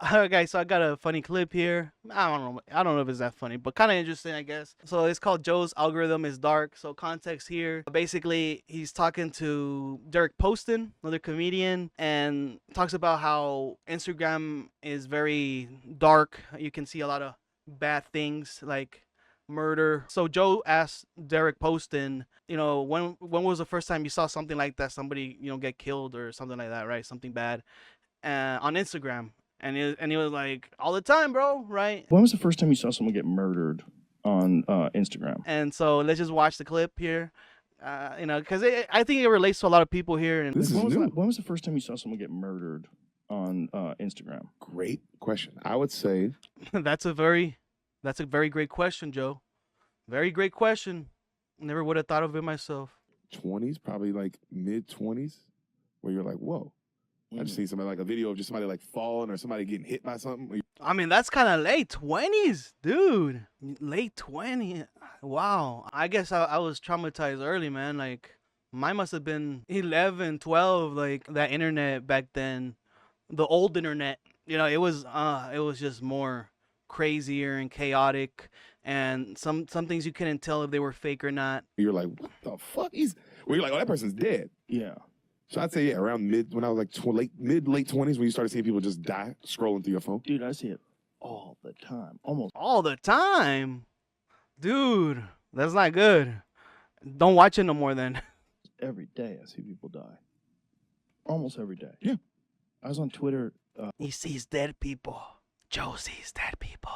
Alright, guys, so I got a funny clip here. I don't know if it's that funny, but kind of interesting, I guess. So it's called Joe's Algorithm is Dark. So context here, basically he's talking to Deric Poston, another comedian, and talks about how Instagram is very dark. You can see a lot of bad things like murder. So Joe asked Deric Poston, when was the first time you saw something like that, somebody, get killed or something like that, right? Something bad on Instagram. And he was like, all the time, bro, right? When was the first time you saw someone get murdered on Instagram? And so let's just watch the clip here, because I think it relates to a lot of people here. And This is new. When was the first time you saw someone get murdered on Instagram? Great question. I would say that's a very great question, Joe. Very great question. Never would have thought of it myself. 20s, probably like mid-20s, where you're like, whoa. I just seen somebody, like a video of just somebody like falling or somebody getting hit by something. I mean, that's kind of late 20s, dude. Late 20s. Wow. I guess I was traumatized early, man. Like, mine must have been 11, 12, like that internet back then. The old internet. It was just more crazier and chaotic, and some things you couldn't tell if they were fake or not. You're like, what the fuck? You're like, oh, that person's dead. Yeah. So I'd say, yeah, around when I was like late 20s, when you started seeing people just die scrolling through your phone. Dude, I see it all the time. Almost all the time. Dude, that's not good. Don't watch it no more then. Every day I see people die. Almost every day. Yeah. I was on Twitter. He sees dead people. Joe sees dead people.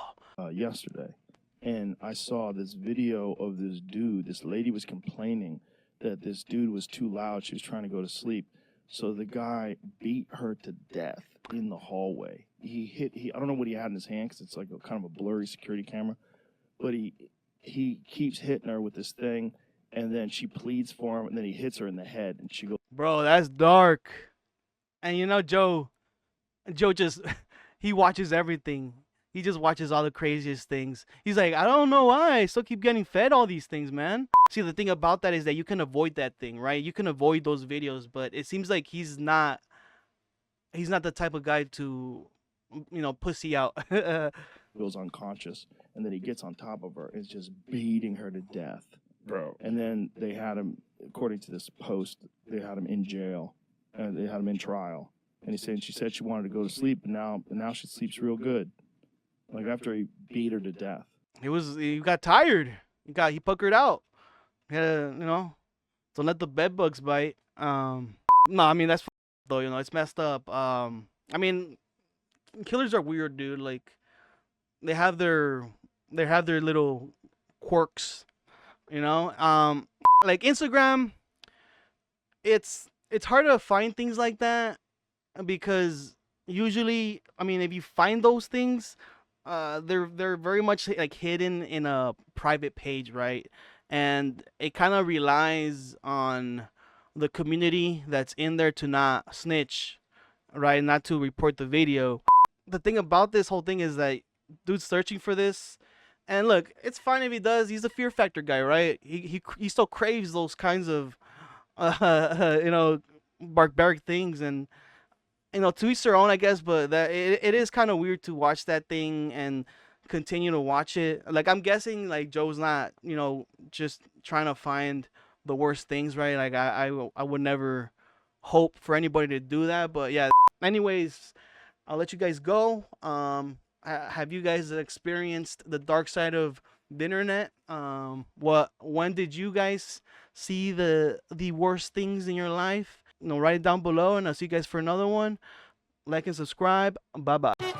Yesterday, and I saw this video of this dude. This lady was complaining that this dude was too loud. She was trying to go to sleep. So the guy beat her to death in the hallway. I don't know what he had in his hand because it's like a kind of a blurry security camera. But he keeps hitting her with this thing, and then she pleads for him, and then he hits her in the head, and she goes, bro, that's dark. And Joe just, he watches everything. He just watches all the craziest things. He's like, I don't know why I still keep getting fed all these things, man. See, the thing about that is that you can avoid that thing, right? You can avoid those videos, but it seems like he's not the type of guy to, pussy out. goes unconscious, and then he gets on top of her and is just beating her to death. Bro. And then they had him, according to this post, they had him in jail, and they had him in trial. And she said she wanted to go to sleep, and now she sleeps real good. Like after he beat her to death. He got tired. He puckered out. He had to, don't let the bed bugs bite. No, I mean that's though, it's messed up. I mean, killers are weird, dude. Like they have their little quirks, like Instagram. It's hard to find things like that because usually, I mean, if you find those things, they're very much like hidden in a private page, right? And it kind of relies on the community that's in there to not snitch, right? Not to report the video. The thing about this whole thing is that dude's searching for this, and look, it's fine if he does. He's a Fear Factor guy, right? He still craves those kinds of barbaric things, and to each their own, I guess, but that it is kind of weird to watch that thing and continue to watch it. Like, I'm guessing, like, Joe's not, just trying to find the worst things, right? Like, I would never hope for anybody to do that, but yeah. Anyways, I'll let you guys go. Have you guys experienced the dark side of the internet? When did you guys see the worst things in your life? Write it down below, and I'll see you guys for another one. Like and subscribe. Bye bye.